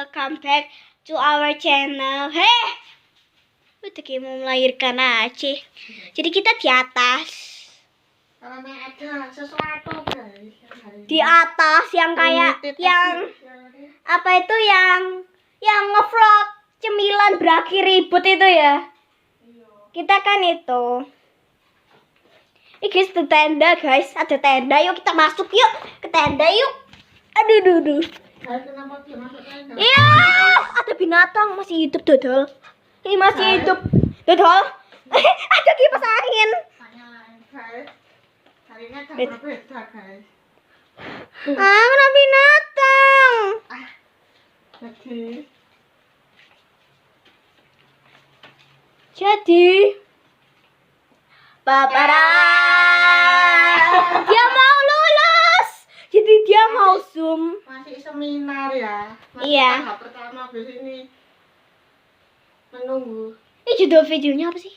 welcome back to our channel. Udah kayak mau melahirkan aja. Jadi kita di atas. Karena ada sesuatu guys. Di atas yang kayak yang apa itu yang ngevlog cemilan berakhir ribut itu ya. Kita kan itu. Ini guys, ada tenda guys, ada tenda. Yuk kita masuk yuk ke tenda yuk. Aduh. Kenapa dia masuk tenda? Iya, ada binatang masih hidup dodol. Ini masih hidup dodol. Ada kipas angin. Guys, hari ini ada berbeda guys. Kena binatang. Jadi paparan. Dia mau lulus. Jadi dia mau zoom. Masih seminar ya. Iya. Tahap pertama di sini menunggu. Ini judul videonya apa sih?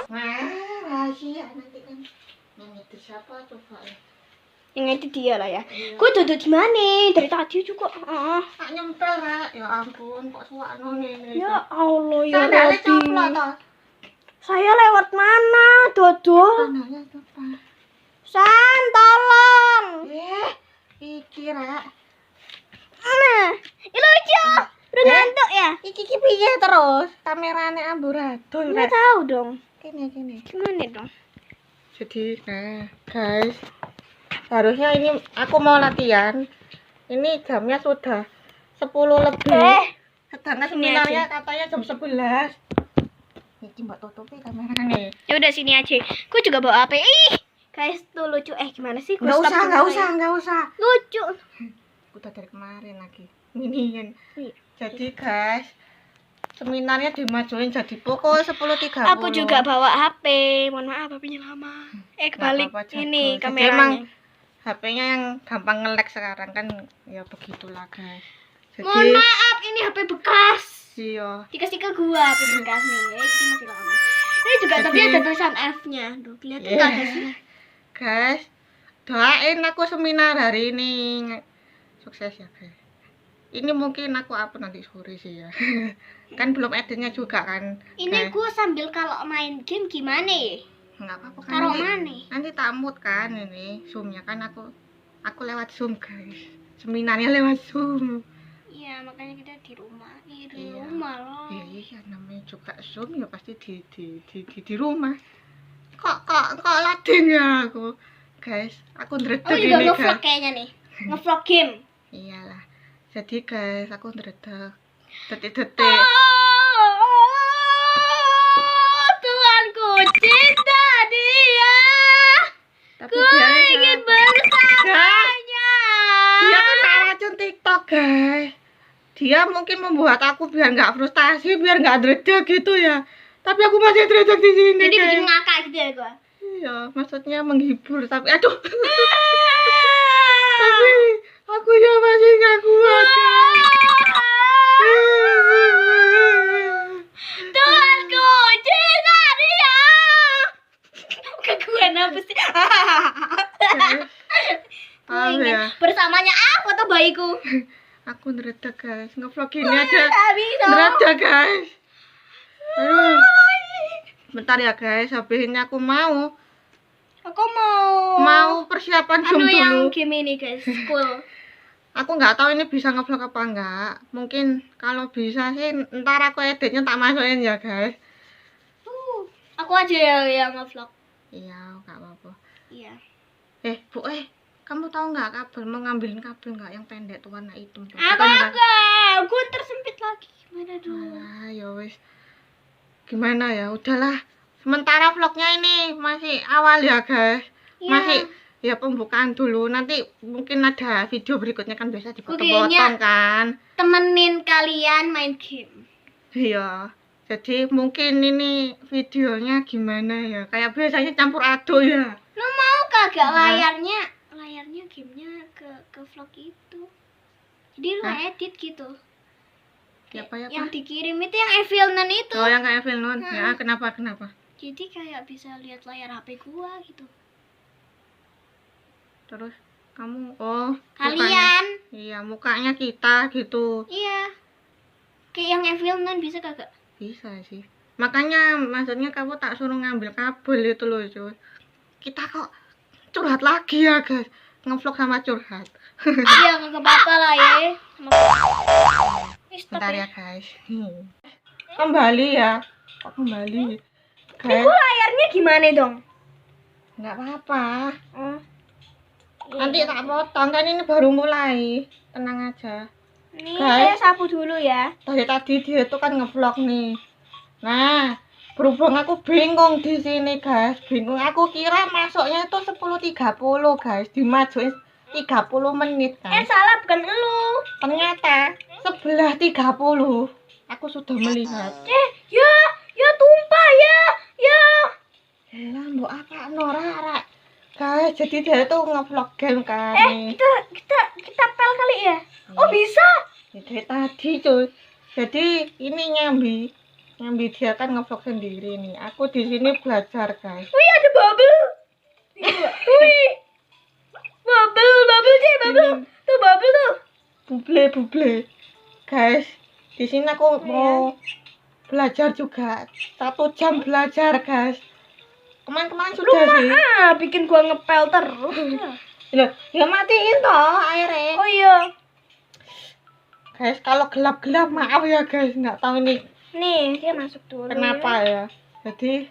Nah, rahasia nanti kan. Yang itu siapa coba ya? Yang itu dia lah ya. Iya. Gue duduk di mana? Dari tadi juga. Tak nyempel Ra. Ya ampun, kok suakno ngene. Ya Allah ya Sandalnya Rabbi. coplok toh. Saya lewat mana, Dodol? Sandalnya coba. San, tolong. Iki Ra. Nah, ini lucu. Udah ngantuk ya? Iki piye terus? Kamerane amburadul Nggak Ra. tahu dong. Kene. Gimana dong? Jadi, guys, harusnya ini aku mau latihan. Ini jamnya sudah 10 lebih. Sedangkan sini seminarnya aja. katanya jam 11. Ini mbak tutupi kameranya. Ya udah sini aja. Gue juga bawa HP. Guys, tuh lucu. Gimana sih? Gua stop dulu ya. Nggak usah. Lucu. Udah dari kemarin lagi. Ini. Iya. Jadi, guys, seminarnya dimajuin jadi pukul 10.30. Aku juga bawa HP. Mohon maaf, HP-nya lama. Kebalik. Nggak apa-apa, Ini jago. Jadi kameranya. emang HP-nya yang gampang nge-lag sekarang kan, ya begitulah guys. Jadi, Mohon maaf, ini HP bekas. iya. Dikasih ke gua HP bekas nih. Ini masih lama. Ini juga tapi ada tulisan F-nya. Duh, kelihatan nggak ada sih? Guys, doain aku seminar hari ini sukses ya guys. Ini mungkin aku upload nanti sore sih ya. Kan belum editnya juga kan. Ini gua sambil kalau main game gimana ya? Nggak apa-apa kan. Taruh nanti- mana? Nanti tamut kan ini zoomnya kan aku lewat zoom guys. Seminarnya lewat zoom. Iya, makanya kita di rumah. Di Iya. rumah loh. Iya, namanya juga zoom ya pasti di rumah. Kok ladin ya aku. Guys, aku ndredeg Aku juga ini ngevlog guys. kayaknya nih. Ngevlog game. Iyalah. Jadi guys, aku ndredeg. Detik-detik. Tuhanku cinta dia. Tapi Ku dia ingin bersamanya. Dia kan tak racun TikTok, guys. Dia mungkin membuat aku biar nggak frustasi, biar nggak ndredeg gitu ya. Tapi aku masih ndredeg di sini. Jadi guys. bikin ngakak gitu ya gua. Iya, maksudnya menghibur tapi aduh. Tapi aku ya masih nggak kuat. Tuhanku cinta dia. Keguan apa sih? Ku Ah ingin ya, bersamanya foto bayiku. aku ndredeg guys. Ngevlog ini aja. Nggak bisa. Ndredeg guys. Aduh. Bentar ya guys, habis ini aku mau Aku mau persiapan zoom anu yang dulu. game ini guys, cool. Aku nggak tahu ini bisa ngevlog apa enggak. Mungkin kalau bisa sih ntar aku editnya tak masukin ya guys. Aku aja yang ngevlog. Iya, nggak apa-apa. Iya. Bu, kamu tahu nggak kabel? Mau ngambilin kabel nggak yang pendek tuh warna hitam tuh? Apa Bukan yang- enggak? Gue tersempit lagi. Gimana dong? Alah, ya wis. Gimana ya? Udahlah. Sementara vlognya ini masih awal ya guys. Iya. Masih ya pembukaan dulu. Nanti mungkin ada video berikutnya kan biasa Kayaknya- dipotong-potong kan. Temenin kalian main game. Iya. Jadi mungkin ini videonya gimana ya? Kayak biasanya campur aduk ya. Lo mau kagak Hah? layarnya gamenya ke vlog itu? Jadi lo Hah? edit gitu. Ya, apa? Yang dikirim itu yang Evilnan itu. Oh, yang kayak film non. Ya, kenapa? Jadi kayak bisa lihat layar HP gua gitu. Terus kamu Kalian. Iya, mukanya kita gitu. Iya. Kayak yang Evil non bisa kagak? Bisa sih. Makanya maksudnya kamu tak suruh ngambil kabel itu loh cuy. Kita kok curhat lagi ya guys. Ngevlog sama curhat. Iya nggak apa-apa lah ya. Bentar ya guys. Kembali ya. Kok kembali? Guys, Itu layarnya gimana dong? nggak apa-apa. Oh. Nanti tak potong kan ini baru mulai. Tenang aja. Nih Guys. saya sapu dulu ya. Dari tadi dia tuh kan ngevlog nih. Nah, berhubung aku bingung di sini guys. Bingung aku kira masuknya itu 10.30 guys. Dimajuin 30 menit kan. Salah bukan elu. Ternyata 11.30 aku sudah melihat. Ya tumpah ya. Lah, mbok apa Nora? Guys, jadi dia tuh ngevlog game kan. Kita pel kali ya. Oh bisa. Ya, dari tadi cuy. Jadi ini nyambi dia kan ngevlog sendiri nih. Aku di sini belajar guys. Wih ada bubble. Wih. Bubble. Tuh bubble tuh. Buble. Guys, di sini aku mau belajar juga. 1 jam belajar guys. Kemarin sudah sih. Bikin gua ngepel terus. Loh, ya matiin toh airnya. Oh iya. Guys, kalau gelap-gelap maaf ya guys, nggak tahu nih Nih, dia masuk dulu. kenapa ya. Jadi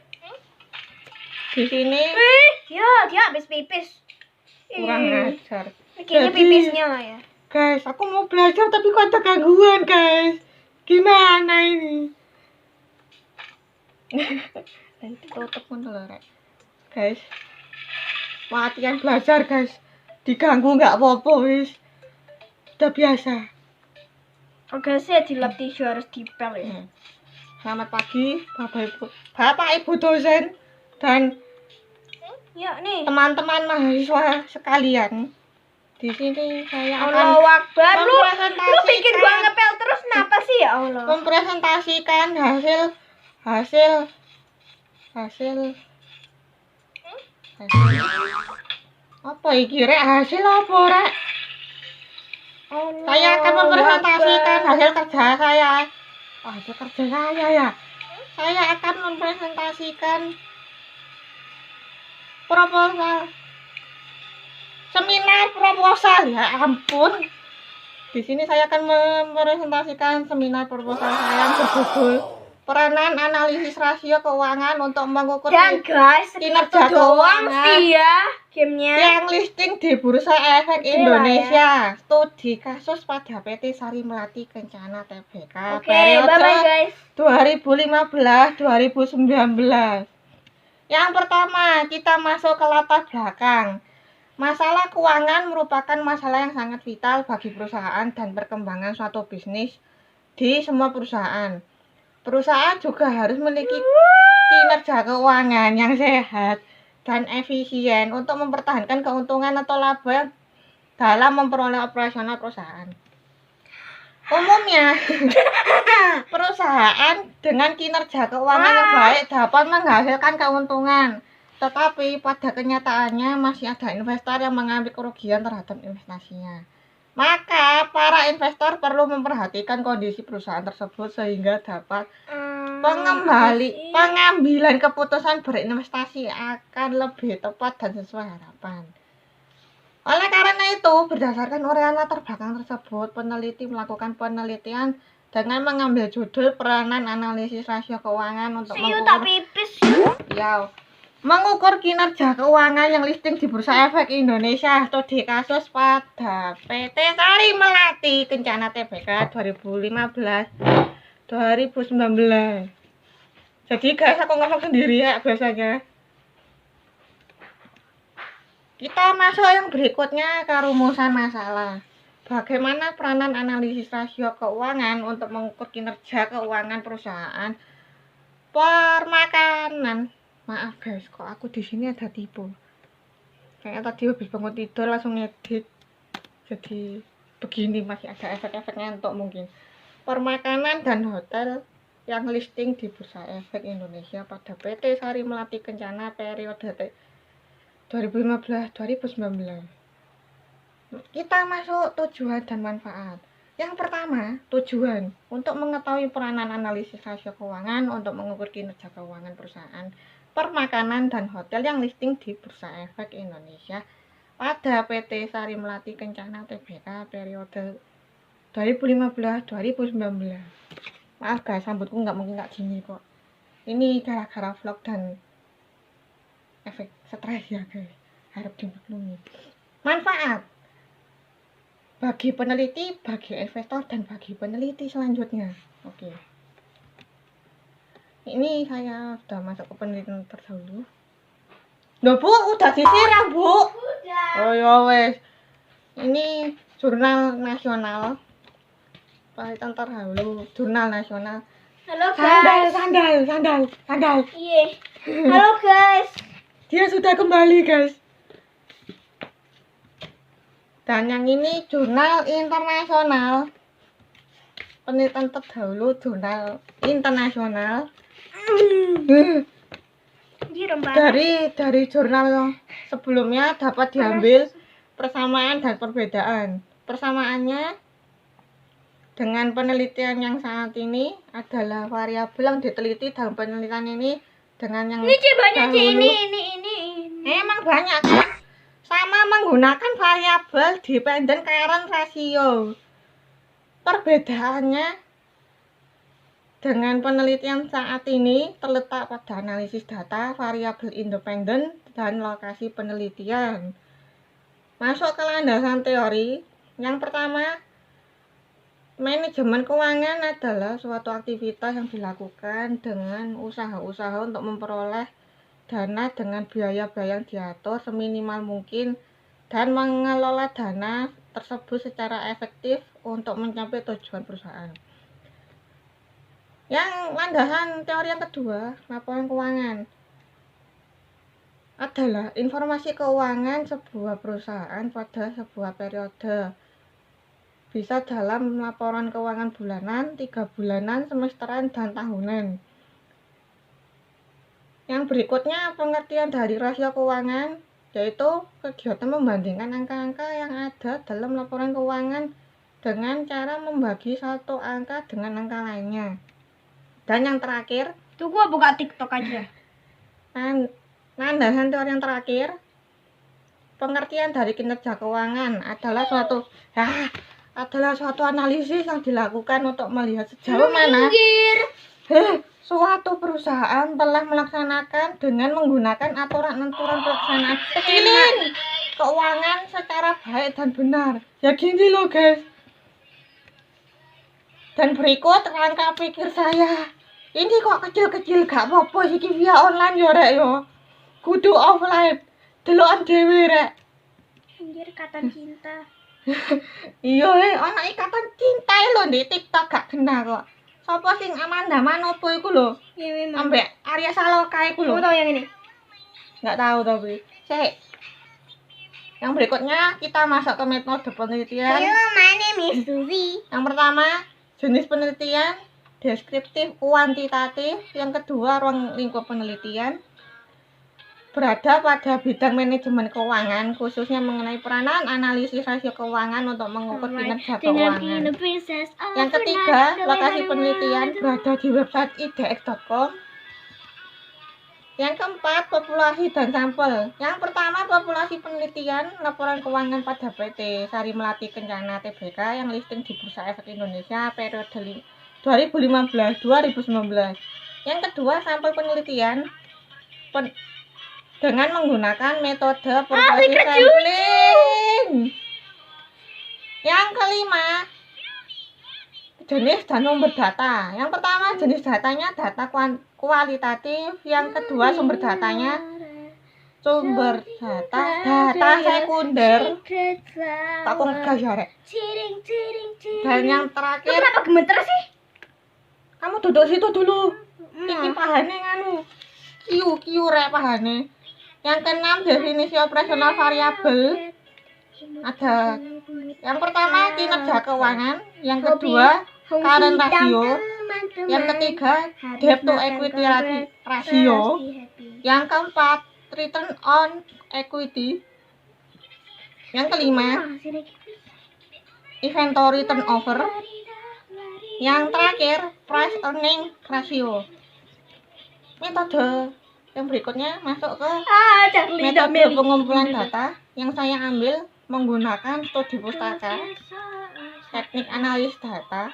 di sini Ya, dia habis pipis. kurang ajar. Kayaknya Jadi, pipisnya ya. Guys, aku mau belajar tapi kok ada gangguan guys. Gimana ini? Nanti tutup pun rek. Guys, latihan belajar guys. Diganggu nggak apa-apa wis. Udah biasa. Oke sih di lab tisu harus dipel ya. Selamat pagi Bapak Ibu dosen dan Ya nih. teman-teman mahasiswa sekalian. Di sini saya akan Allahu Akbar. Lu mempresentasikan- bikin gua ngepel terus kenapa sih ya Allah? mempresentasikan hasil apa iki rek? Hasil apa rek? Saya akan mempresentasikan hasil kerja saya. Hasil kerja saya ya. Saya akan mempresentasikan seminar proposal. Ya ampun. Di sini saya akan mempresentasikan seminar proposal saya yang berjudul peranan analisis rasio keuangan untuk mengukur Dan guys, kinerja itu doang keuangan sih ya gamenya. yang listing di Bursa Efek Indonesia. Studi kasus pada PT Sari Melati Kencana Tbk Oke, bye-bye guys. 2015-2019. Yang pertama, kita masuk ke latar belakang. Masalah keuangan merupakan masalah yang sangat vital bagi perusahaan dan perkembangan suatu bisnis di semua perusahaan. Perusahaan juga harus memiliki kinerja keuangan yang sehat dan efisien untuk mempertahankan keuntungan atau laba dalam memperoleh operasional perusahaan. Umumnya, perusahaan dengan kinerja keuangan yang baik dapat menghasilkan keuntungan. Tetapi pada kenyataannya masih ada investor yang mengambil kerugian terhadap investasinya. Maka para investor perlu memperhatikan kondisi perusahaan tersebut sehingga dapat pengambilan keputusan berinvestasi akan lebih tepat dan sesuai harapan. Oleh karena itu, berdasarkan uraian latar belakang tersebut, peneliti melakukan penelitian dengan mengambil judul peranan analisis rasio keuangan untuk mengukur kinerja keuangan yang listing di Bursa Efek Indonesia. Studi kasus pada PT Sari Melati Kencana Tbk 2015-2019. Jadi guys, aku ngomong sendiri ya biasanya. Kita masuk yang berikutnya ke rumusan masalah. Bagaimana peranan analisis rasio keuangan untuk mengukur kinerja keuangan perusahaan permakanan. Maaf guys, kok aku di sini ada tipu. Kayaknya tadi habis bangun tidur langsung ngedit. Jadi begini, masih ada efek-efek ngantuk mungkin. Permakanan dan hotel yang listing di Bursa Efek Indonesia pada PT Sari Melati Kencana periode 2015-2019. Kita masuk tujuan dan manfaat. Yang pertama, tujuan untuk mengetahui peranan analisis rasio keuangan untuk mengukur kinerja keuangan perusahaan permakanan dan hotel yang listing di Bursa Efek Indonesia pada PT Sari Melati Kencana Tbk periode 2015-2019. Maaf guys, rambutku nggak mungkin nggak gini kok. Ini gara-gara vlog dan efek stres ya guys. Harap dimaklumi. Manfaat bagi peneliti, bagi investor, dan bagi peneliti selanjutnya. Oke. Ini saya sudah masuk ke penelitian terdahulu. Loh Bu, udah disiram Bu? Udah. Oh ya wes. Ini jurnal nasional. Penelitian terdahulu, jurnal nasional. Halo guys. Sandal. Iya. Halo guys. Dia sudah kembali guys. Dan yang ini jurnal internasional. Penelitian terdahulu jurnal internasional. Dari jurnal sebelumnya dapat diambil persamaan dan perbedaan. Persamaannya dengan penelitian yang saat ini adalah variabel yang diteliti dalam penelitian ini dengan yang Ini banyak dahulu. ini. Emang banyak kan? Sama menggunakan variabel dependent current ratio. Perbedaannya dengan penelitian saat ini terletak pada analisis data, variabel independen, dan lokasi penelitian. Masuk ke landasan teori. Yang pertama, manajemen keuangan adalah suatu aktivitas yang dilakukan dengan usaha-usaha untuk memperoleh dana dengan biaya-biaya yang diatur seminimal mungkin dan mengelola dana tersebut secara efektif untuk mencapai tujuan perusahaan. Yang landasan teori yang kedua, laporan keuangan adalah informasi keuangan sebuah perusahaan pada sebuah periode. Bisa dalam laporan keuangan bulanan, 3 bulanan, semesteran, dan tahunan. Yang berikutnya pengertian dari rasio keuangan, yaitu kegiatan membandingkan angka-angka yang ada dalam laporan keuangan dengan cara membagi satu angka dengan angka lainnya. Dan yang terakhir, Tuh gua buka TikTok aja. landasan teori yang terakhir, pengertian dari kinerja keuangan adalah suatu analisis yang dilakukan untuk melihat sejauh mana suatu perusahaan telah melaksanakan dengan menggunakan aturan-aturan pelaksanaan keuangan secara baik dan benar. Ya gini loh guys. Dan berikut rangka pikir saya. Ini kok kecil-kecil gak apa-apa iki via online ya rek yo. Kudu offline. Delokan dhewe rek. Anjir, kata cinta. Iya ana ikatan cinta lho di TikTok gak kena kok. Sopo sing Amanda Manopo iku lho? Ya memang. Ambek Arya Saloka iku lho. Kamu tahu yang ini? Nggak tahu tapi. Yang berikutnya kita masuk ke metode penelitian. Hello, my name is Suzy. Yang pertama, jenis penelitian, deskriptif, kuantitatif. Yang kedua, ruang lingkup penelitian. Berada pada bidang manajemen keuangan, khususnya mengenai peranan analisis rasio keuangan untuk mengukur kinerja keuangan. Yang ketiga, lokasi penelitian berada di website idx.com. Yang keempat, populasi dan sampel. Yang pertama, populasi penelitian laporan keuangan pada PT Sari Melati Kencana Tbk yang listing di Bursa Efek Indonesia periode 2015-2019. Yang kedua, sampel penelitian dengan menggunakan metode populasi sampling. Yang kelima, jenis dan sumber data. Yang pertama, jenis datanya data kualitatif. Yang kedua, sumber datanya data sekunder. Aku ngegas ya rek. Dan yang terakhir, Kenapa gemeter sih? kamu duduk situ dulu. Iki pahane nganu. Kiu rek pahane. Yang keenam, definisi operasional variabel. Ada yang pertama kinerja keuangan, yang kedua current ratio, yang ketiga debt to equity ratio, yang keempat return on equity, yang kelima inventory turnover. Yang terakhir, price earning ratio. Metode yang berikutnya masuk ke metode pengumpulan data yang saya ambil menggunakan studi pustaka, teknik analis data,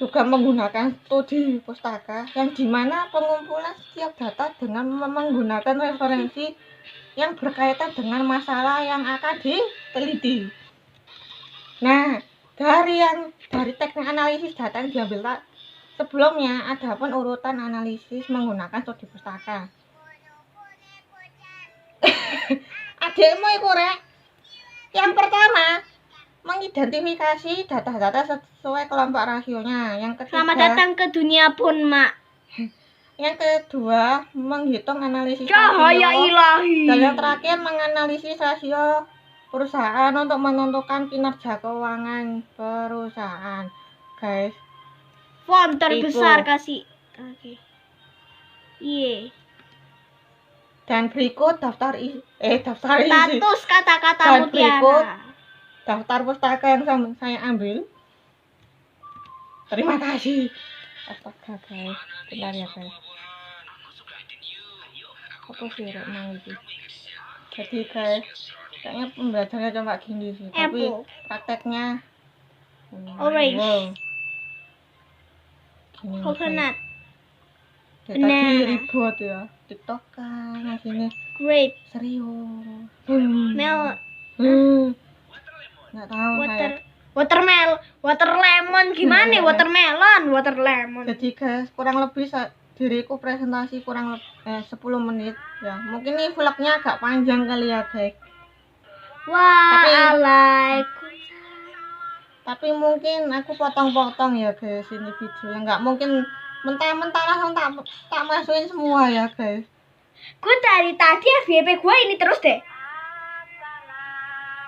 juga menggunakan studi pustaka yang dimana pengumpulan setiap data dengan menggunakan referensi yang berkaitan dengan masalah yang akan diteliti. Nah, dari teknik analisis data yang diambil sebelumnya ada pun urutan analisis menggunakan studi pustaka. Adekmu iku rek. Yang pertama, mengidentifikasi data-data sesuai kelompok rasionya. Yang ketiga, selamat datang ke dunia pun, Mak. Yang kedua, menghitung analisis Cahaya rasio. ilahi. Dan yang terakhir, menganalisis rasio perusahaan untuk menentukan kinerja keuangan perusahaan. Guys, Font terbesar Itu. kasih. Oke. Iya. Dan berikut daftar isi. Status kata-kata Dan mutiara. berikut daftar pustaka yang saya ambil. Terima kasih. Astaga guys, bentar ya guys. Apa sih rek mau itu? Jadi guys, kayaknya pembelajarannya cuma gini sih, tapi Apple. prakteknya Orange. wow. Gini nih, Coconut. guys. Dari tadi Banana. ribut ya, TikTok kan, sini Grape. serius. Mel. Nggak tahu saya. Water lemon gimana? Watermelon, water lemon. Jadi guys, kurang lebih diriku presentasi kurang lebih 10 menit ya. Mungkin ini vlognya agak panjang kali ya guys. Tapi mungkin aku potong-potong ya guys ini video. Ya nggak mungkin mentah-mentah langsung tak masukin semua ya guys. Gue dari tadi FYP gue ini terus deh.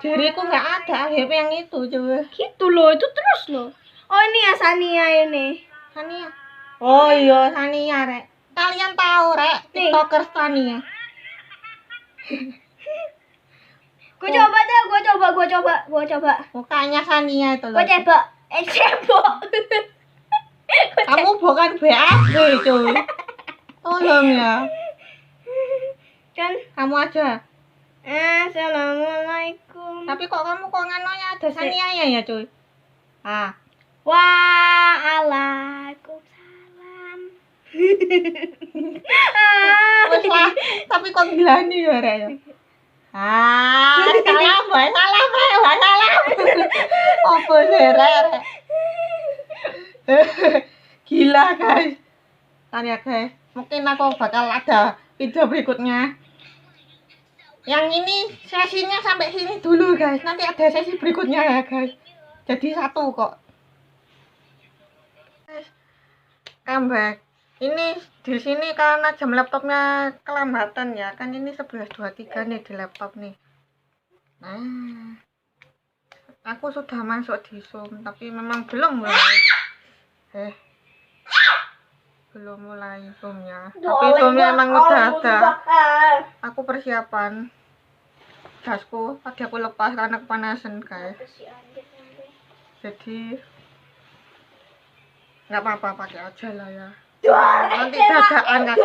Diriku nggak ada AGP yang itu coba. Gitu loh, itu terus loh. Oh ini ya Sania ini. Sania. Oh iya Sania rek. Kalian tahu rek TikToker Sania. Gue coba. Mukanya Sania itu loh. Gue coba. Cebok. Kamu bukan BAB cuy. Tolong ya. Kan Kamu aja. Assalamualaikum. Tapi kok kamu nganonya ada Sania ya cuy. Ah. Waalaikumsalam. Wes lah, tapi kok gilani ya rek ya. Salam. Apa sih rek? Gila guys. Ntar ya guys, mungkin aku bakal ada video berikutnya. Yang ini sesinya sampai sini dulu guys. Nanti ada sesi berikutnya ya guys. Jadi satu kok. Guys, comeback. Ini di sini karena jam laptopnya kelambatan ya. Kan ini 11.23 nih di laptop nih. Nah, aku sudah masuk di Zoom tapi memang belum mulai. Belum mulai Zoomnya. Tapi Zoomnya emang udah ada. Aku persiapan jasku tadi aku lepas karena kepanasan guys. Jadi nggak apa-apa pakai aja lah ya. Nanti dadakan kaki.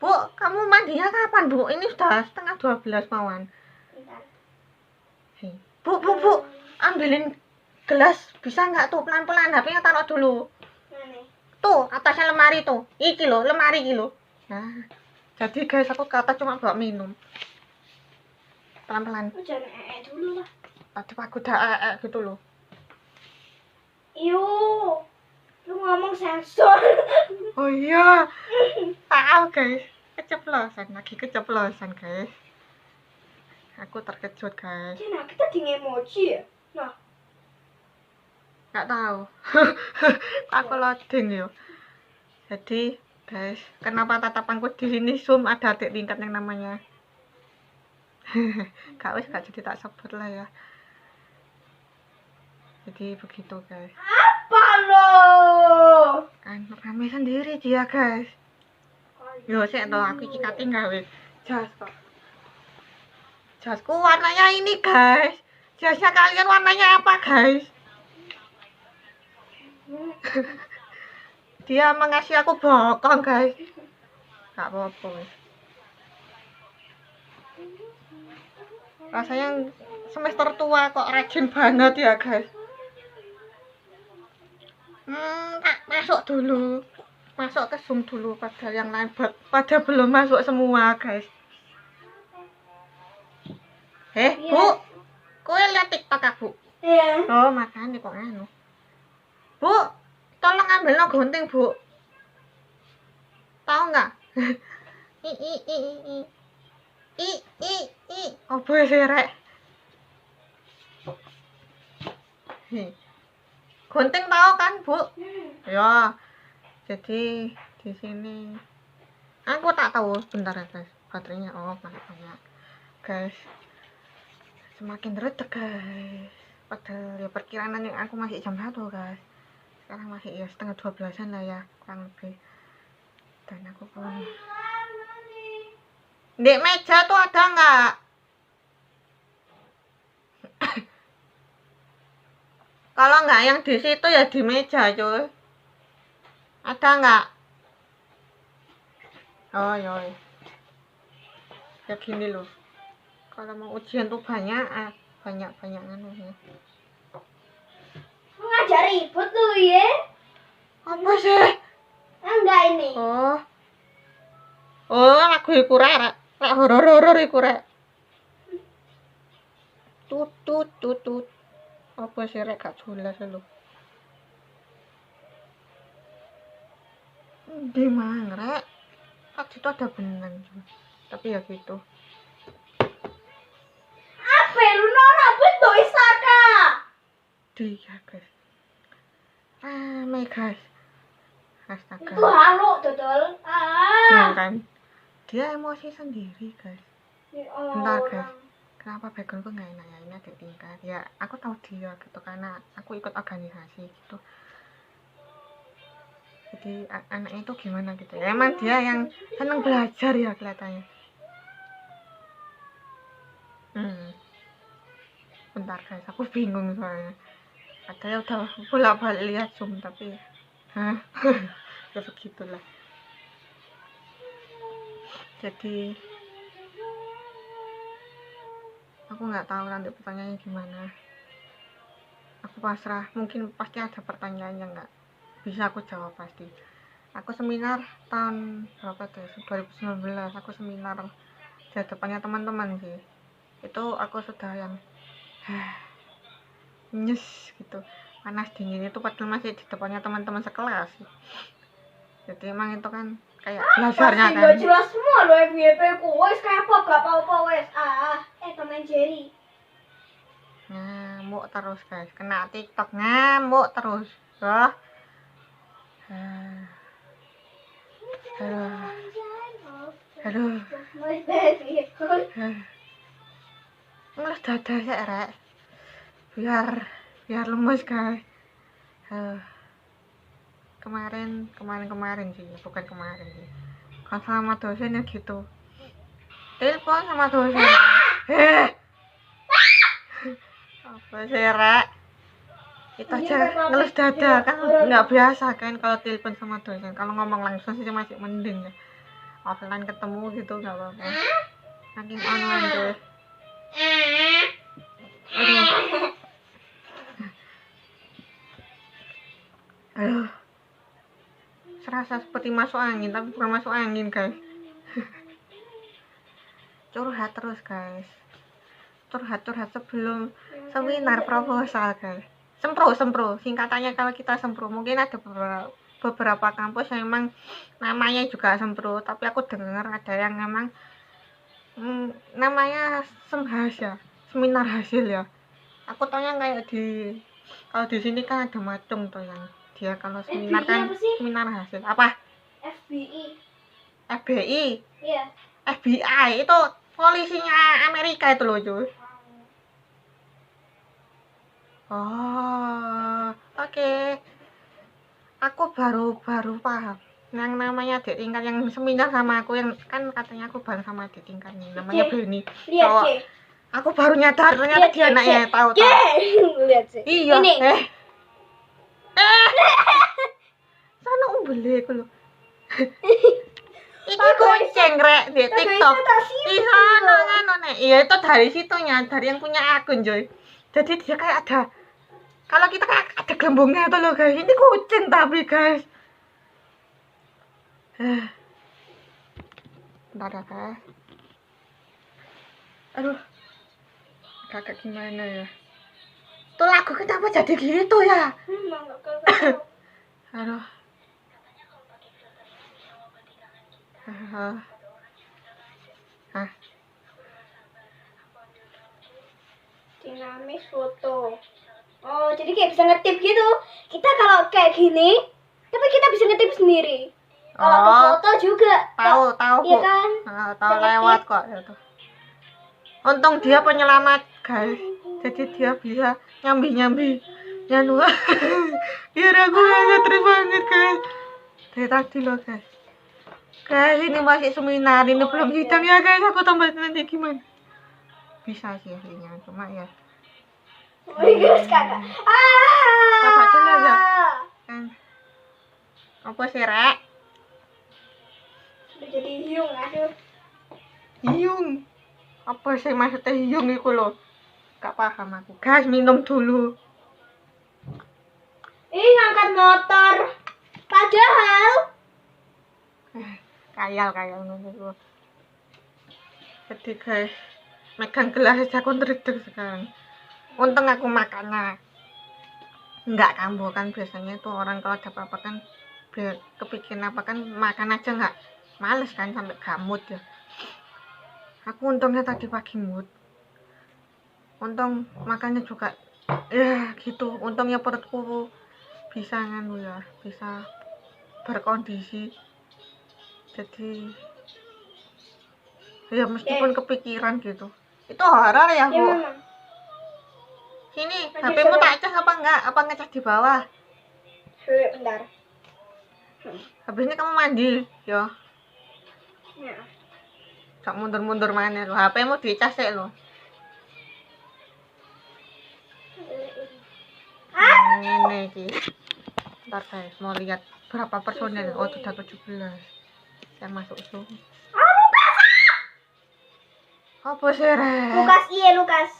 Bu, kamu mandinya kapan bu? Ini sudah setengah 12 mawan. Bu, ambilin gelas bisa nggak tuh pelan-pelan, HP-nya taruh dulu. Tuh atasnya lemari tuh, iki lo lemari iki lo. Nah, jadi guys aku ke atas cuma bawa minum. Pelan-pelan. Jangan dulu lah. Tadi aku udah gitu loh. Lu ngomong sensor. Oh iya. Maaf guys, keceplosan guys. Aku terkejut guys. Nah, kita di emoji ya. Nah, Nggak tahu. Aku loading yo. Jadi guys, kenapa tatapanku di sini Zoom ada adik tingkat yang namanya. Gak jadi tak sebut lah ya. Jadi begitu guys. apa lo? Kan rame sendiri dia guys. Yo sik to aku iki kating gawe jas kok. Jasku warnanya ini guys. Jasnya kalian warnanya apa guys? Dia mengasih aku bokong guys. Gak apa-apa wes. Rasanya semester tua kok rajin banget ya guys. Masuk dulu. Masuk ke Zoom dulu pada yang lain pada belum masuk semua guys. Bu, kowe lihat TikTok aku? Iya. Oh, makanya kok anu. Bu, tolong ambil no gunting, Bu. Tahu nggak? Oh, bu serek. Gunting tahu kan, Bu? Ya. Jadi di sini aku tak tahu, bentar ya, guys. Baterainya banyak. Guys. Semakin redup, guys. Padahal ya perkiraan yang aku masih jam 1, guys. Sekarang masih ya setengah 12-an lah ya, kurang lebih. Dan aku pun di meja tuh ada nggak? Kalau nggak yang di situ ya di meja cuy. Ada nggak? Oh ya. Ya gini loh. Kalau mau ujian tuh banyak anunya. Ngajar ribut lu ya. Apa sih? Enggak ini. Oh, lagu iku rek horor iku rek. Tut. Apa sih rek gak jelas lho. Gimana rek? Tadi itu ada benang cuma. Tapi ya gitu. Apa lu norak betul Isaka? Dia guys. Rame guys. Astaga. Itu halo dodol. Kan. Dia emosi sendiri guys. Bentar guys. Kenapa backgroundku nggak enak ya? Ini ada tingkat. Ya aku tahu dia gitu karena aku ikut organisasi gitu. Jadi anaknya itu gimana gitu ya. Emang dia yang seneng belajar ya kelihatannya. Bentar guys, aku bingung soalnya. Ada udah bolak-balik lihat Zoom tapi ya begitulah. Jadi aku nggak tahu nanti pertanyaannya gimana. Aku pasrah, mungkin pasti ada pertanyaan yang nggak bisa aku jawab pasti. Aku seminar tahun berapa tuh? 2019 aku seminar di depannya teman-teman sih. Itu aku sudah yang nyes gitu, panas dingin itu padahal masih di depannya teman-teman sekelas. Jadi emang itu kan kayak belajarnya kan. Gak jelas semua lo FYP ku. Wes kayak apa gak apa-apa wes. Tom and Jerry. Ngamuk terus guys, kena TikTok ngamuk terus. Aduh. Ngelus dada ya rek. Biar lemes guys. Kemarin sih, bukan kemarin sih. Kan sama dosen ya gitu. Telepon sama dosen. Apa sih rek? Itu aja ngelus dada kan nggak biasa kan kalau telepon sama dosen. Kalau ngomong langsung sih masih mending ya. Offline ketemu gitu nggak apa-apa. Saking online tuh. Aduh. Serasa seperti masuk angin, tapi bukan masuk angin guys. Curhat terus guys. Curhat sebelum seminar proposal guys. Sempro. Singkatannya kalau kita sempro, mungkin ada beberapa kampus yang emang namanya juga sempro, tapi aku dengar ada yang memang namanya semhas ya, seminar hasil ya. Aku taunya kayak kalau di sini kan ada macam tuh yang dia kalau seminar kan seminar hasil apa? FBI. Iya. FBI itu polisinya Amerika itu loh cuy. Oke. Aku baru paham yang namanya adik tingkat yang seminar sama aku, yang kan katanya aku bareng sama adik tingkat nih, namanya Beni. Aku baru nyadar ternyata dia anaknya, tahu. Lihat sih. Iya. Ini. Sana umbele iku lho. Iki kucing rek di TikTok. Di sana kan nek. Iya itu dari situnya, dari yang punya akun Joy. Jadi dia kayak ada, kalau kita kayak ada gelembungnya itu loh guys. Ini kucing tapi guys. Bentar ya guys. Aduh. Kakak gimana ya? Tuh lagu kenapa jadi gitu ya? Aduh. Hah. Dinamis foto. Oh, jadi kayak bisa ngetip gitu. Kita kalau kayak gini, tapi kita bisa ngetip sendiri. Kalau ke foto juga. Tahu Iya Bu. kan? Tahu lewat kok itu. Untung dia penyelamat guys. Jadi dia bisa nyambi nyanu. Biar aku nggak banget guys. Dari tadi loh guys. Guys ini masih seminar, ini belum sidang ya guys. Aku tambah nanti gimana? Bisa sih aslinya, cuma ya. Oh iya kakak. Apa jelas ya? Kan. Apa sih rek? Udah jadi hiung, aduh. Hiung. Apa sih maksudnya hiung itu loh? Gak paham aku. Guys minum dulu. Ngangkat motor. Padahal Kayal ngono. Jadi guys, megang gelas aja aku ngeredek sekarang. Untung aku makannya enggak kambuh kan, biasanya itu orang kalau ada apa-apa kan kepikiran apa kan makan aja enggak, males kan sampai gamut ya. Aku untungnya tadi pagi mood. Untung makannya juga ya gitu. Untungnya perutku bisa nganu ya, bisa berkondisi. Jadi ya meskipun kepikiran gitu. Itu horor ya, Bu? memang. Sini, HP-mu tak cas apa enggak? Apa ngecas di bawah? Bentar. Habis ini kamu mandi, yo. Ya. Sok mundur-mundur mana lo? HP-mu dicas sih lo. Ini iki. Ntar guys, mau lihat berapa personel. Oh, sudah 17. Saya masuk Zoom. Apa sih, Rek? Lukas, iya Lukas.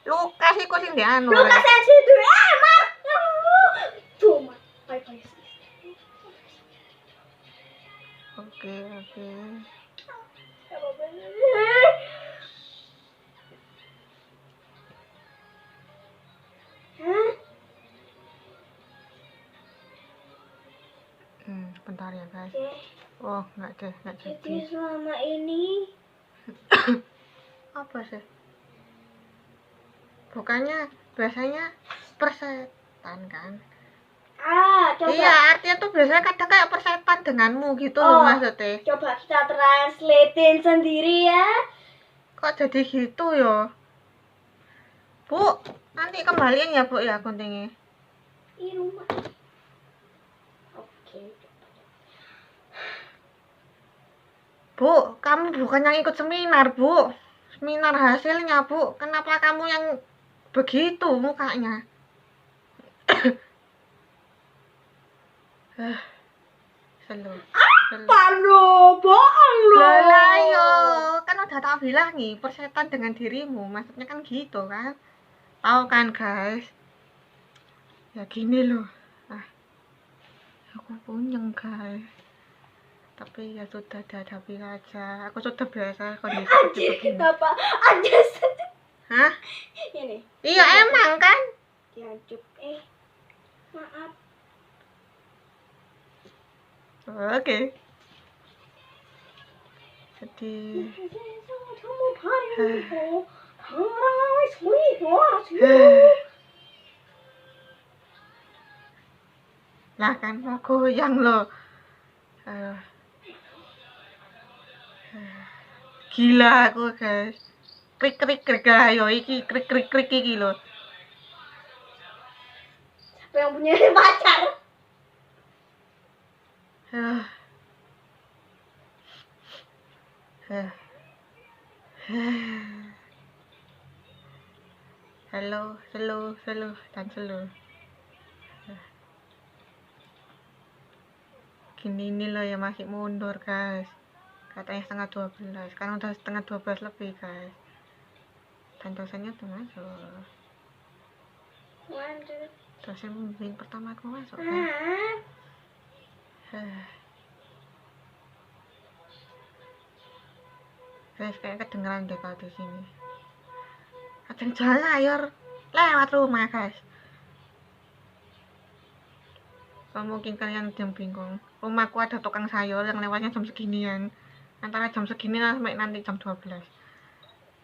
Lukas iku sing di anu. Lukas yang situ. Mar. Cuma. Bye-bye. Oke. Bentar ya guys. Oh, enggak jadi. Jadi selama ini Apa sih? Bukannya biasanya persetan kan? coba. Iya, artinya tuh biasanya kadang kayak persetan denganmu gitu loh maksudnya. Coba kita translatein sendiri ya. Kok jadi gitu ya? Bu, nanti kembaliin ya Bu ya guntingnya. Di rumah. Oke. Bu, kamu bukan yang ikut seminar, Bu. Seminar hasilnya, Bu. Kenapa kamu yang begitu mukanya? Selo. Apa lo? Bohong lo. Lah yo, kan udah tak bilang nih, persetan dengan dirimu. Maksudnya kan gitu kan. Tahu kan, guys? Ya gini loh. Aku punyeng, guys. Tapi ya sudah dihadapi aja. Aku sudah biasa kondisi seperti begini. Apa? Aja. Hah? Ini. Iya emang kan? Dianjuk. Maaf. Oke. Jadi lah kan aku yang lo gila aku guys, krik ayo iki krik iki lo. Siapa yang punya pacar? slow, dan slow. Gini ini loh ya masih mundur guys. Katanya setengah 12, sekarang udah setengah 12 lebih guys. Dan dosennya udah masuk. Dosen pembimbing pertama aku masuk guys. Guys kayak kedengeran deh kalau di sini. Ada yang jualan sayur lewat rumah guys. Kalau mungkin kalian yang bingung, rumahku ada tukang sayur yang lewatnya jam seginian, antara jam segini sampai nanti jam 12.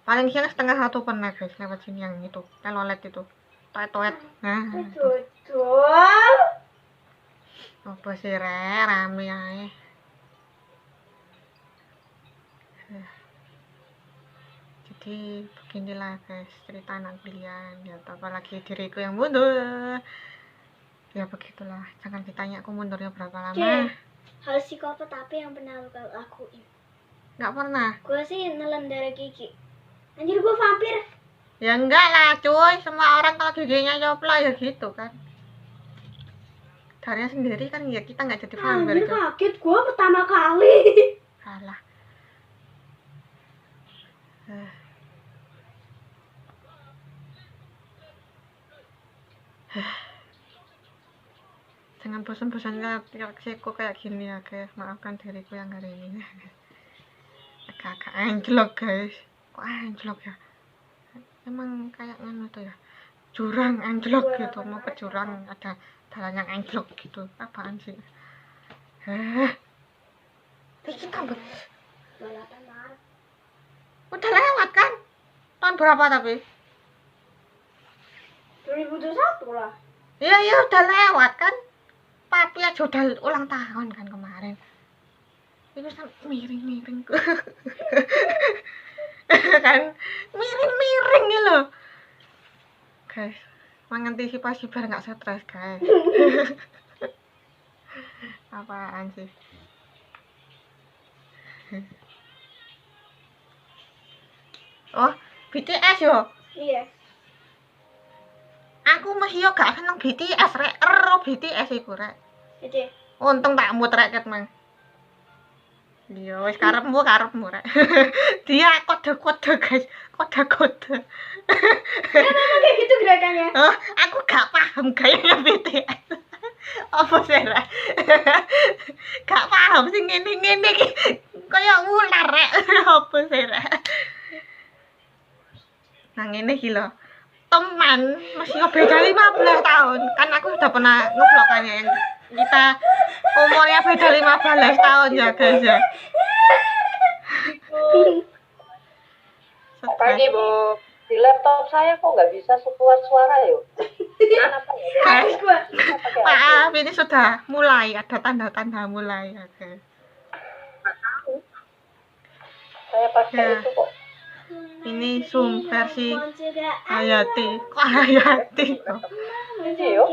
Paling siang setengah 1 pernah guys lewat sini yang itu telolet itu toet. Nah apa sih rame aja. Jadi beginilah guys cerita anak pilihan ya, apalagi diriku yang mundur. Ya begitulah, jangan ditanya aku mundurnya berapa lama. Hal psikopat tapi yang pernah lu lakuin? Nggak pernah. Gue sih nelen darah gigi. Anjir gue vampir. Ya enggak lah cuy, semua orang kalau giginya coplok ya gitu kan. Darahnya sendiri kan ya kita nggak jadi vampir. Anjir kaget gue pertama kali. Salah. Jangan bosan-bosan reaksiku kayak gini ya guys. Maafkan diriku yang hari ini. Agak-agak anjlok guys. Kok anjlok ya? Emang kayak nganu tuh ya, jurang anjlok gitu. Mau ke jurang ada jalan yang anjlok gitu. Apaan sih? Ini tambah. Udah lewat kan? Tahun berapa tapi? 2021 lah. Iya udah lewat kan? Papi aja udah ulang tahun kan kemarin. Itu sampai miring-miring kan miring nih loh guys, mengantisipasi biar nggak stres guys. Apaan sih? Oh BTS yo. Iya. Aku masih yo gak seneng BTS rek, BTS iku rek. Jadi Untung tak mut reket mang. Iya wis karepmu rek. Dia kode-kode guys, kode-kode. emang kayak gitu gerakannya. Oh, aku gak paham gayanya BTS. Apa sih rek? Gak paham sih ngene-ngene iki. Kayak ular rek. Apa sih rek? Nah ngene iki lho. Teman masih beda 15 tahun. Kan aku sudah pernah ngevlogannya yang kita umurnya beda 15 tahun ya guys ya. Pagi Bu, di laptop saya kok nggak bisa suara yuk. Kenapa ya? Guys, maaf ini sudah mulai ada tanda-tanda mulai ya guys. Saya pakai itu kok. Ini Zoom versi Hayati. Kok Hayati? Jadi yuk.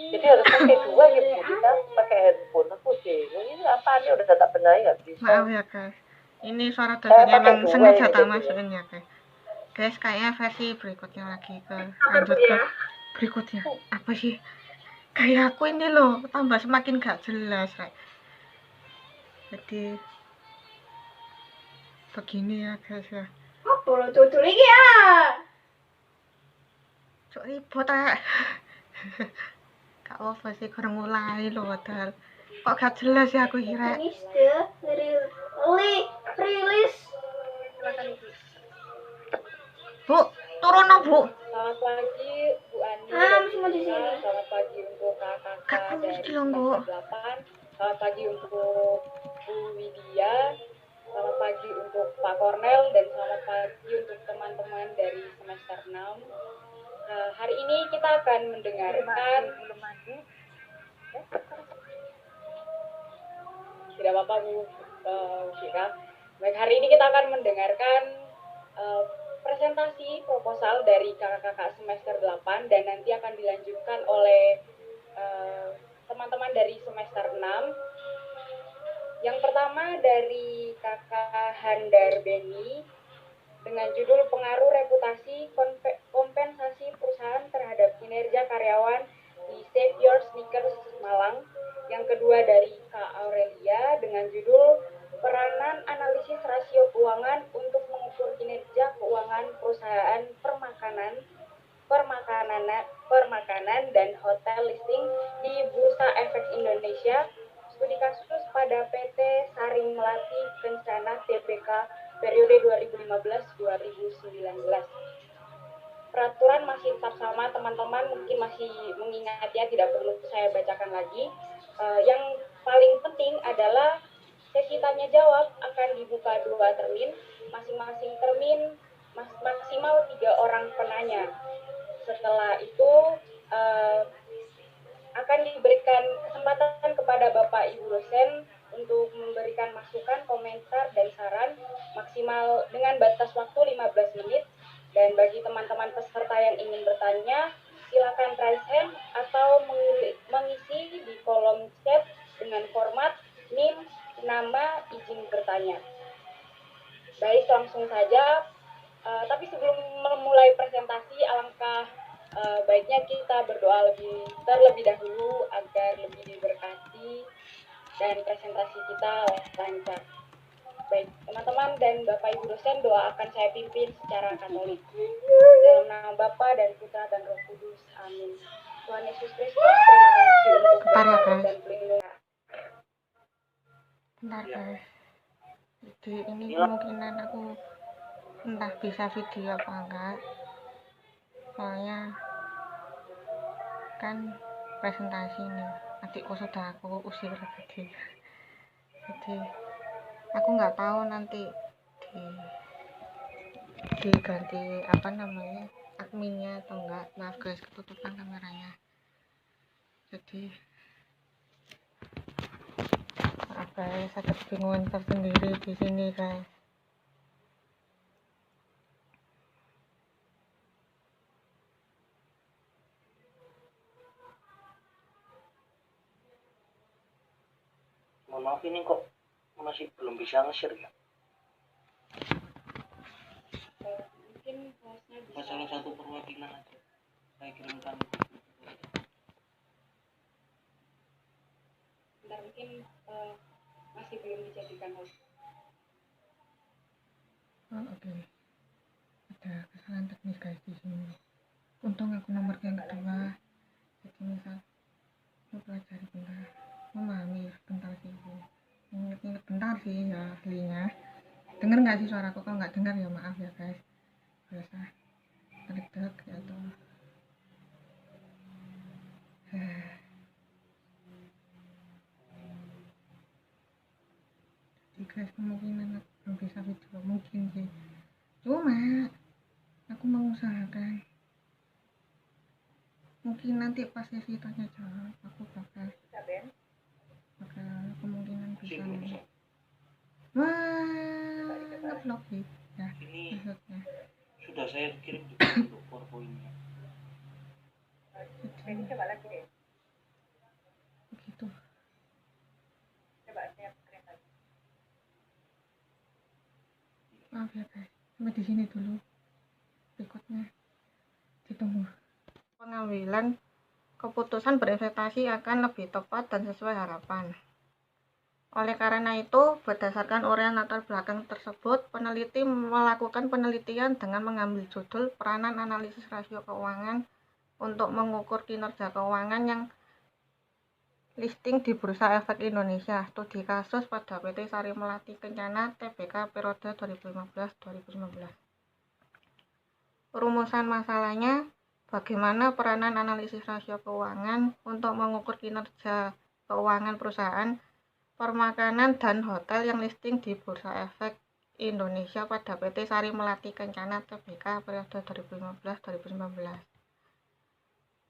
Jadi harus pakai dua gitu. Kita pakai handphone aku sih. Ini apa nih udah tak benahi nggak bisa. Maaf ya guys. Ini suara dosennya emang sengaja tak masukin ya guys. Guys kayaknya versi berikutnya lagi lanjut ke berikutnya. Apa sih? Kayak aku ini loh tambah semakin gak jelas right? Jadi begini ya guys ya. Apa lo tuh lagi ya? Cuk ribut rek. Gak apa sih kurang mulai loh padahal. Kok gak jelas ya aku kira. Finish the release. Bu, turun no bu. Selamat pagi Bu Ani. Semua di sini. Selamat pagi untuk kakak-kakak dari Bu. 8. Selamat pagi untuk Bu Widya. Selamat pagi untuk Pak Kornel dan selamat pagi untuk teman-teman dari semester 6. Hari ini kita akan mendengarkan tidak apa-apa Bu Syira. Baik, hari ini kita akan mendengarkan presentasi proposal dari kakak-kakak semester 8 dan nanti akan dilanjutkan oleh teman-teman dari semester 6. Yang pertama dari kakak Handar Beni. dengan judul Pengaruh Reputasi Kompensasi Perusahaan Terhadap Kinerja Karyawan di Save Your Sneakers Malang. Yang kedua dari Kak Aurelia dengan judul Peranan Analisis Rasio Keuangan untuk Mengukur Kinerja Keuangan Perusahaan Permakanan dan Hotel Listing di Bursa Efek Indonesia. Studi kasus pada PT Sari Melati Kencana Tbk periode 2015-2019. Peraturan masih tetap sama teman-teman, mungkin masih mengingat ya, tidak perlu saya bacakan lagi. Yang paling penting adalah sesi tanya jawab akan dibuka 2 termin, masing-masing termin maksimal 3 orang penanya. Setelah itu akan diberikan kesempatan kepada Bapak Ibu dosen untuk memberikan masukan, komentar, dan saran maksimal dengan batas waktu 15 menit. Dan bagi teman-teman peserta yang ingin bertanya, silakan raise hand atau mengisi di kolom chat dengan format NIM, nama, izin bertanya. Baik, langsung saja. Tapi sebelum memulai presentasi, alangkah baiknya kita berdoa terlebih dahulu agar lebih diberkati dan presentasi kita lancar. Baik, teman-teman dan Bapak Ibu dosen, doa akan saya pimpin secara Katolik. Dalam nama Bapa dan Putra dan Roh Kudus. Amin. Tuhan Yesus Kristus, terima kasih untuk berkat dan pelindungan. Bentar guys, jadi ini kemungkinan aku entah bisa video apa enggak, soalnya kan presentasi nih, adikku sudah aku usir tadi, jadi aku nggak tahu nanti diganti apa namanya adminnya atau enggak. Maaf guys, ketutupan kameranya, jadi maaf guys, ada kebingungan tersendiri di sini guys. Mohon maaf, ini kok masih belum bisa nge-share ya? Mungkin hostnya bisa. Salah satu perwakilan aja saya kirimkan. Bentar, mungkin masih belum dijadikan host. Oke. Ada kesalahan teknis guys di sini. Untung aku nomor yang kedua. Jadi misal mau pelajari bentar, memahami bentar sih. Ingat bentar sih ya aslinya. Dengar nggak sih suaraku? Kalau nggak dengar ya maaf ya guys. Biasa terdekat ya tuh. Jadi guys, kemungkinan aku belum bisa video, mungkin sih. Cuma aku mengusahakan. Mungkin nanti pas sesi tanya jawab aku bakal kemungkinan bisa nih. Wah, ngevlog sih ya. Ini Maksudnya sudah saya kirim juga untuk PowerPoint-nya. jadi Coba lagi deh. begitu. Coba saya screen lagi. Maaf ya guys, sampai di sini dulu. Berikutnya ditunggu. Pengambilan keputusan berinvestasi akan lebih tepat dan sesuai harapan. Oleh karena itu, berdasarkan uraian latar belakang tersebut, peneliti melakukan penelitian dengan mengambil judul Peranan Analisis Rasio Keuangan untuk Mengukur Kinerja Keuangan yang listing di Bursa Efek Indonesia. Studi kasus pada PT Sari Melati Kencana Tbk periode 2015-2019. Rumusan masalahnya, bagaimana peranan analisis rasio keuangan untuk mengukur kinerja keuangan perusahaan permakanan dan hotel yang listing di Bursa Efek Indonesia pada PT Sari Melati Kencana Tbk periode 2015-2019.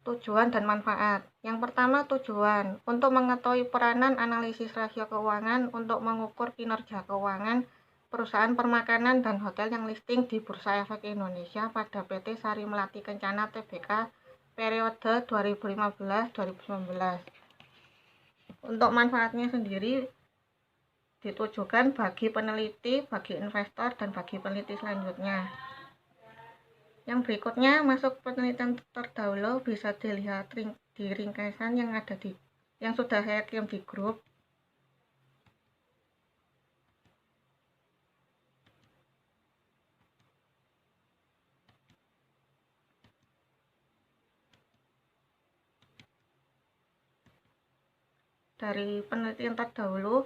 Tujuan dan manfaat. Yang pertama, tujuan untuk mengetahui peranan analisis rasio keuangan untuk mengukur kinerja keuangan perusahaan permakanan dan hotel yang listing di Bursa Efek Indonesia pada PT Sari Melati Kencana Tbk periode 2015-2019. Untuk manfaatnya sendiri, ditujukan bagi peneliti, bagi investor, dan bagi peneliti selanjutnya. Yang berikutnya, masuk penelitian terdahulu bisa dilihat di ringkasan yang sudah saya kirim di grup. Dari penelitian terdahulu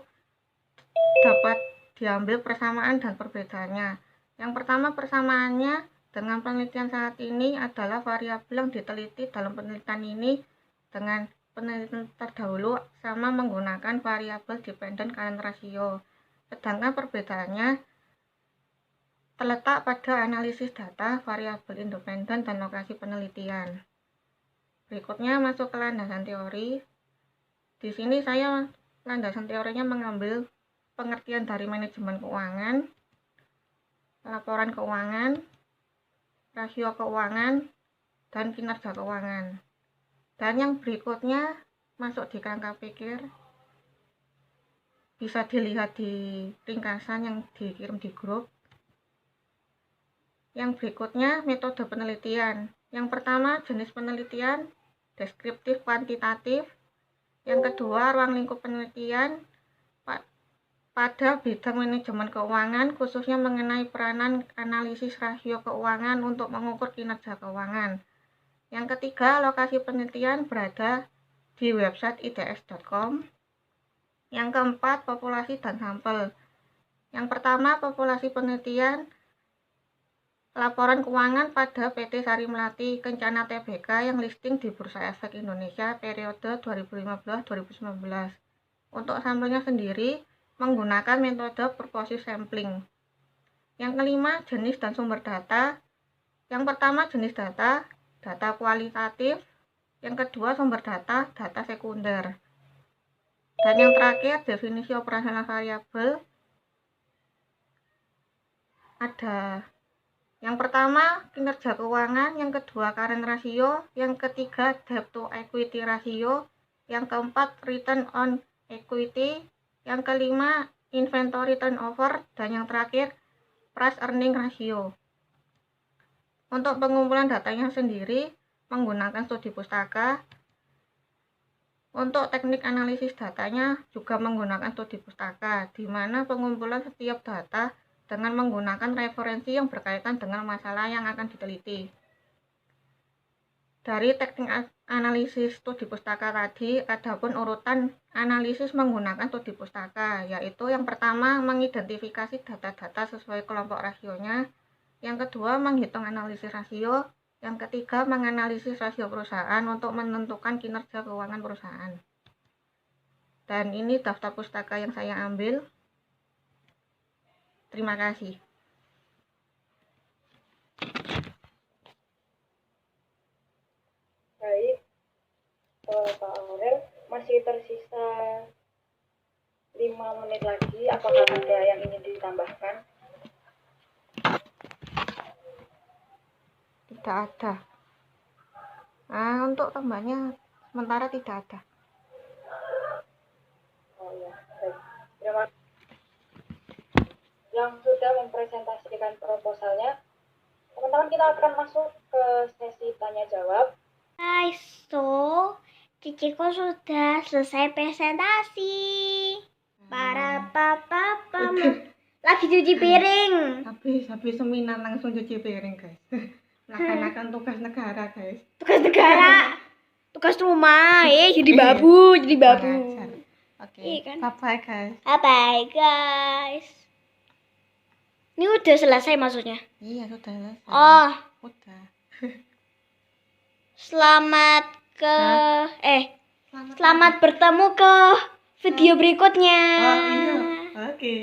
dapat diambil persamaan dan perbedaannya. Yang pertama, persamaannya dengan penelitian saat ini adalah variabel yang diteliti dalam penelitian ini dengan penelitian terdahulu sama menggunakan variabel dependent current ratio. Sedangkan perbedaannya terletak pada analisis data, variabel independen, dan lokasi penelitian. Berikutnya masuk ke landasan teori. Di sini saya landasan teorinya mengambil pengertian dari manajemen keuangan, laporan keuangan, rasio keuangan, dan kinerja keuangan. Dan yang berikutnya masuk di kerangka pikir, bisa dilihat di ringkasan yang dikirim di grup. Yang berikutnya metode penelitian. Yang pertama jenis penelitian, deskriptif kuantitatif. Yang kedua ruang lingkup penelitian pada bidang manajemen keuangan, khususnya mengenai peranan analisis rasio keuangan untuk mengukur kinerja keuangan. Yang ketiga, lokasi penelitian berada di website ids.com. Yang keempat, populasi dan sampel. Yang pertama, populasi penelitian, laporan keuangan pada PT Sari Melati Kencana Tbk yang listing di Bursa Efek Indonesia periode 2015-2019. Untuk sampelnya sendiri, menggunakan metode purposive sampling. Yang kelima, jenis dan sumber data. Yang pertama, jenis data kualitatif. Yang kedua, sumber data sekunder. Dan yang terakhir, definisi operasional variabel. Ada yang pertama, kinerja keuangan. Yang kedua, current ratio. Yang ketiga, debt to equity ratio. Yang keempat, return on equity. Yang kelima, inventory turnover. Dan yang terakhir, price earning ratio. Untuk pengumpulan datanya sendiri menggunakan studi pustaka. Untuk teknik analisis datanya juga menggunakan studi pustaka, di mana pengumpulan setiap data dengan menggunakan referensi yang berkaitan dengan masalah yang akan diteliti. Dari teknik analisis studi pustaka tadi, adapun urutan analisis menggunakan studi pustaka, yaitu yang pertama mengidentifikasi data-data sesuai kelompok rasionya, yang kedua menghitung analisis rasio, yang ketiga menganalisis rasio perusahaan untuk menentukan kinerja keuangan perusahaan. Dan ini daftar pustaka yang saya ambil. Terima kasih. Baik, Pak Aurel, masih tersisa 5 menit lagi. Apakah ada yang ingin ditambahkan? Tidak ada. Untuk tambahnya sementara tidak ada. Oh ya, baik. Terima kasih yang sudah mempresentasikan proposalnya. Teman-teman, kita akan masuk ke sesi tanya jawab. Guys, so Ciciku sudah selesai presentasi. Para papa lagi cuci piring. Habis seminar langsung cuci piring, guys. Melaksanakan tugas negara, guys. Tugas negara, tugas rumah, jadi babu. Oke. Iya kan? Bye guys. Bye guys. Ini udah selesai maksudnya? Iya, sudah selesai. Oh, Udah. selamat selamat bertemu ke video berikutnya. Oh iya. Oke.